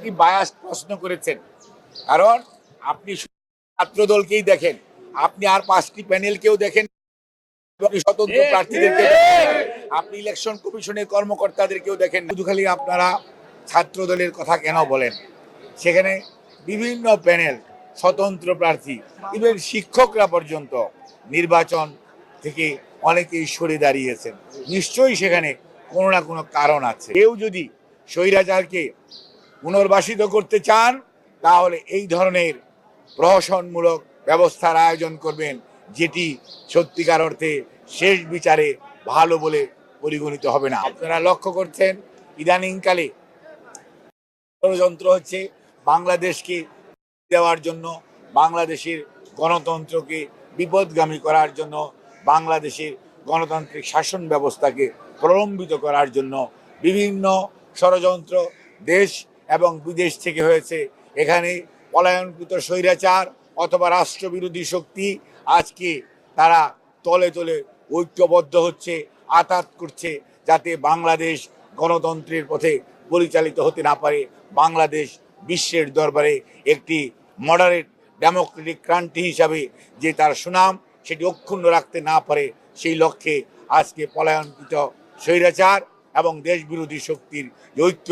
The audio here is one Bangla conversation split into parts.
কি বায়াস প্রশ্ন করেছেন, কারণ আপনি ছাত্র দলকেই দেখেন, আপনি আর 5টি প্যানেলকেও দেখেন, আপনি স্বতন্ত্র প্রার্থীদেরকে আপনি ইলেকশন কমিশনের কর্মকর্তাদেরকেও দেখেন। শুধু খালি আপনারা ছাত্র দলের কথা কেন বলেন? সেখানে বিভিন্ন প্যানেল, স্বতন্ত্র প্রার্থী, ইভেন শিক্ষকরা পর্যন্ত নির্বাচন থেকে অনেকেই সরে দাঁড়িয়েছেন। নিশ্চয়ই সেখানে কোনো না কোনো কারণ আছে। কেউ যদি স্বৈরাচারকে পুনর্বাসিত করতে চান, তাহলে এই ধরনের প্রহসনমূলক ব্যবস্থার আয়োজন করবেন, যেটি সত্যিকার অর্থে শেষ বিচারে ভালো বলে পরিগণিত হবে না। আপনারা লক্ষ্য করছেন ইদানিংকালে ষড়যন্ত্র হচ্ছে বাংলাদেশকে দেওয়ার জন্য, বাংলাদেশের গণতন্ত্রকে বিপদগামী করার জন্য, বাংলাদেশের গণতান্ত্রিক শাসন ব্যবস্থাকে প্রলম্বিত করার জন্য বিভিন্ন ষড়যন্ত্র দেশ এবং বিদেশ থেকে হয়েছে। এখানে পলায়নকৃত স্বৈরাচার অথবা রাষ্ট্রবিরোধী শক্তি আজকে তারা তলে তলে ঐক্যবদ্ধ হচ্ছে, আঘাত করছে, যাতে বাংলাদেশ গণতন্ত্রের পথে পরিচালিত হতে না পারে, বাংলাদেশ বিশ্বের দরবারে একটি মডারেট ডেমোক্রেটিক কান্ট্রি হিসাবে যে তার সুনাম সেটি অক্ষুণ্ণ রাখতে না পারে, সেই লক্ষ্যে আজকে পলায়নকৃত স্বৈরাচার এবং দেশবিরোধী শক্তির ঐক্য,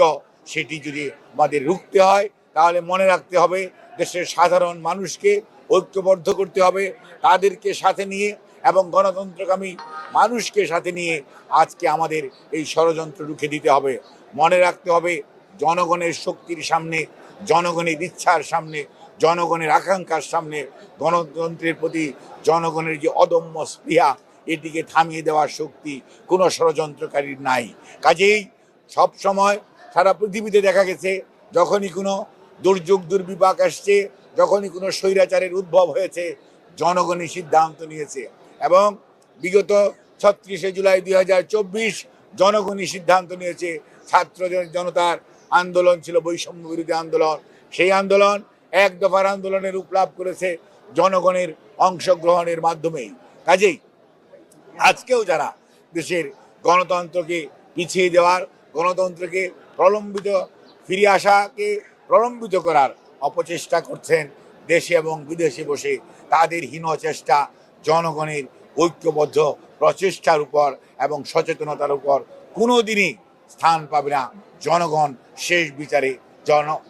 সেটি যদি আমাদের রুখতে হয়, তাহলে মনে রাখতে হবে দেশের সাধারণ মানুষকে ঐক্যবদ্ধ করতে হবে, তাদেরকে সাথে নিয়ে এবং গণতন্ত্রকামী মানুষকে সাথে নিয়ে আজকে আমাদের এই ষড়যন্ত্র রুখে দিতে হবে। মনে রাখতে হবে জনগণের শক্তির সামনে, জনগণের ইচ্ছার সামনে, জনগণের আকাঙ্ক্ষার সামনে গণতন্ত্রের প্রতি জনগণের যে অদম্য স্পৃহা, এটিকে থামিয়ে দেওয়ার শক্তি কোনো ষড়যন্ত্রকারীর নাই। কাজেই সব সময় সারা পৃথিবীতে দেখা গেছে, যখনই কোনো দুর্যোগ দুর্বিপাক আসছে, যখনই কোনো স্বৈরাচারের উদ্ভব হয়েছে, জনগণই সিদ্ধান্ত নিয়েছে। এবং বিগত 36শে জুলাই 2024 জনগণই সিদ্ধান্ত নিয়েছে। ছাত্র জনতার আন্দোলন ছিল বৈষম্য বিরোধী আন্দোলন, সেই আন্দোলন এক দফার আন্দোলনের রূপ লাভ করেছে জনগণের অংশগ্রহণের মাধ্যমেই। কাজেই আজকেও যারা দেশের গণতন্ত্রকে পিছিয়ে দেওয়ার, গণতন্ত্রকে প্রলম্বিত ফিরে আসাকে প্রলম্বিত করার অপচেষ্টা করছেন দেশে এবং বিদেশে বসে, তাদের হীন চেষ্টা জনগণের ঐক্যবদ্ধ প্রচেষ্টার উপর এবং সচেতনতার উপর কোনো দিনই স্থান পাবে না। জনগণ শেষ বিচারে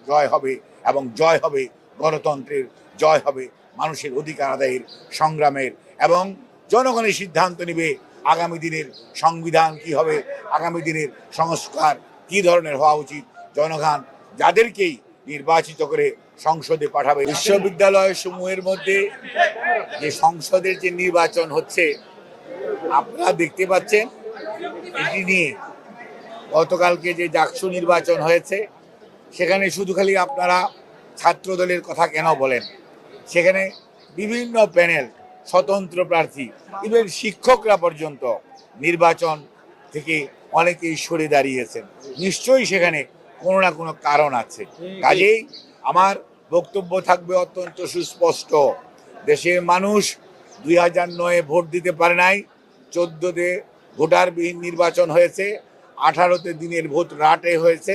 জয় হবে, এবং জয় হবে গণতন্ত্রের, জয় হবে মানুষের অধিকার আদায়ের সংগ্রামের, এবং জনগণের সিদ্ধান্ত নেবে আগামী দিনের সংবিধান কি হবে, আগামী দিনের সংস্কার কি ধরনের হওয়া উচিত। জনগণ যাদেরকেই নির্বাচিত করে সংসদে পাঠাবে। বিশ্ববিদ্যালয় সমূহের মধ্যে যে সংসদের যে নির্বাচন হচ্ছে আপনারা দেখতে পাচ্ছেন, এটি নিয়ে গতকালকে যে ডাকসু নির্বাচন হয়েছে, সেখানে শুধু খালি আপনারা ছাত্র দলের কথা কেন বলেন? সেখানে বিভিন্ন প্যানেল, স্বতন্ত্র প্রার্থী, ইভেন শিক্ষকরা পর্যন্ত নির্বাচন থেকে অনেকেই সরে দাঁড়িয়েছেন। নিশ্চয়ই সেখানে কোনো না কোনো কারণ আছে। কাজেই আমার বক্তব্য থাকবে অত্যন্ত সুস্পষ্ট। দেশের মানুষ 2009-এ ভোট দিতে পারে নাই, 14-তে ভোটারবিহীন নির্বাচন হয়েছে, 18-তে দিনের ভোট রাটে হয়েছে,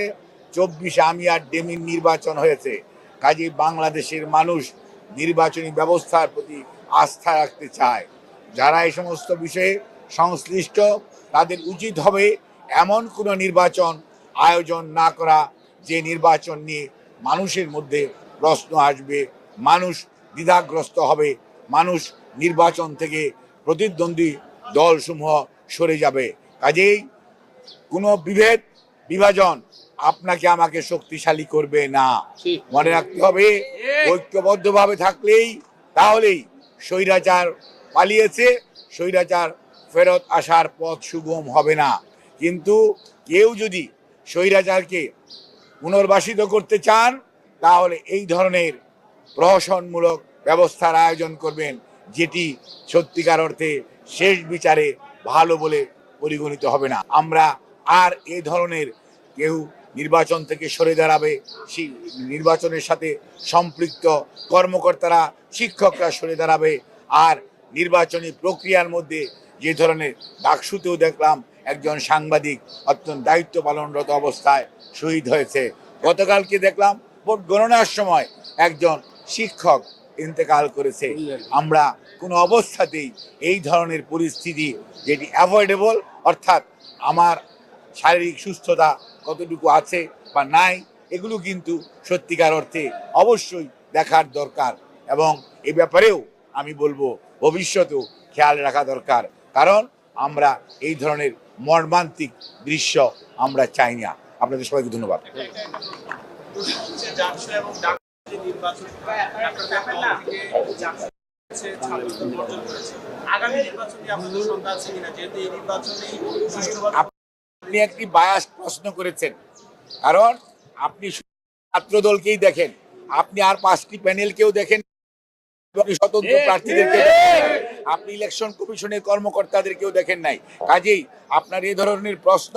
24-এ আমি আর ডেমির নির্বাচন হয়েছে। কাজেই বাংলাদেশের মানুষ নির্বাচনী ব্যবস্থার প্রতি আস্থা রাখতে চায়। যারা এই সমস্ত বিষয়ে সংশ্লিষ্ট, তাদের উচিত হবে এমন কোনো নির্বাচন আয়োজন না করা যে নির্বাচন নিয়ে মানুষের মধ্যে প্রশ্ন আসবে, মানুষ দ্বিধাগ্রস্ত হবে, মানুষ নির্বাচন থেকে প্রতিদ্বন্দ্বী দলসমূহ সরে যাবে। কাজেই কোনো বিভাজন আপনাকে আমাকে শক্তিশালী করবে না। মনে রাখতে হবে ঐক্যবদ্ধভাবে থাকলেই, তাহলেই স্বৈরাচার পালিয়েছে, স্বৈরাচার ফেরত আসার পথ সুগম হবে না। কিন্তু কেউ যদি স্বৈরাচারকে পুনর্বাসিত করতে চান, তাহলে এই ধরনের প্রহসনমূলক ব্যবস্থার আয়োজন করবেন, যেটি সত্যিকার অর্থে শেষ বিচারে ভালো বলে পরিগণিত হবে না। আমরা আর এই ধরনের কেউ নির্বাচন থেকে সরে দাঁড়াবে, সেই নির্বাচনের সাথে সম্পৃক্ত কর্মকর্তারা, শিক্ষকরা সরে দাঁড়াবে। আর নির্বাচনী প্রক্রিয়ার মধ্যে যে ধরনের ডাকসুতেও দেখলাম একজন সাংবাদিক অত্যন্ত দায়িত্ব পালনরত অবস্থায় শহীদ হয়েছে, গতকালকে দেখলাম ভোট গণনার সময় একজন শিক্ষক ইন্তেকাল করেছে। আমরা কোনো অবস্থাতেই এই ধরনের পরিস্থিতি যেটি অ্যাভয়েডেবল, অর্থাৎ আমার শারীরিক সুস্থতা কতটুকু আছে বা নাই, এগুলো কিন্তু সত্যিকার অর্থে অবশ্যই দেখার দরকার। এবং এ ব্যাপারেও আমি বলবো ভবিষ্যতেও খেয়াল রাখা দরকার, কারণ আমরা এই ধরনের মর্মান্তিক দৃশ্য আমরা চাই না। আপনাদের সবাইকে ধন্যবাদ। আপনি একটি বায়াস প্রশ্ন করেছেন, কারণ আপনি ছাত্র দলকেই দেখেন, আপনি আর 5টি প্যানেলকেও দেখেন, স্বতন্ত্র প্রার্থীদেরকে আপনি ইলেকশন কমিশনের কর্মকর্তাদেরকেও দেখেন নাই। কাজেই আপনার এই ধরনের প্রশ্ন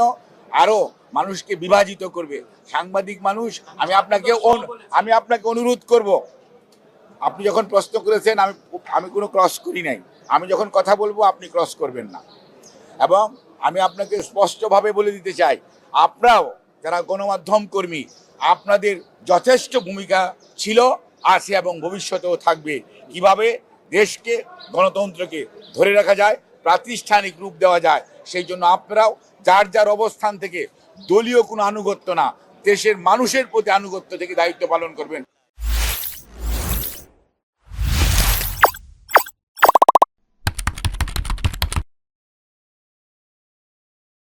আরো মানুষকে বিভাজিত করবে। সাংবাদিক মানুষ, আমি আপনাকে অনুরোধ করব, আপনি যখন প্রশ্ন করেছেন আমি কোনো ক্রস করি নাই। আমি যখন কথা বলবো আপনি ক্রস করবেন না। এবং আমি আপনাকে স্পষ্টভাবে বলে দিতে চাই, আপনারাও যারা গণমাধ্যম কর্মী, আপনাদের যথেষ্ট ভূমিকা ছিল, আছে এবং ভবিষ্যতেও থাকবে। কিভাবে দেশকে, গণতন্ত্রকে ধরে রাখা যায়, প্রাতিষ্ঠানিক রূপ দেওয়া যায়, সেই জন্য আপনারাও যার যার অবস্থান থেকে দলীয় কোনো আনুগত্য না, দেশের মানুষের প্রতি আনুগত্য থেকে দায়িত্ব পালন করবেন।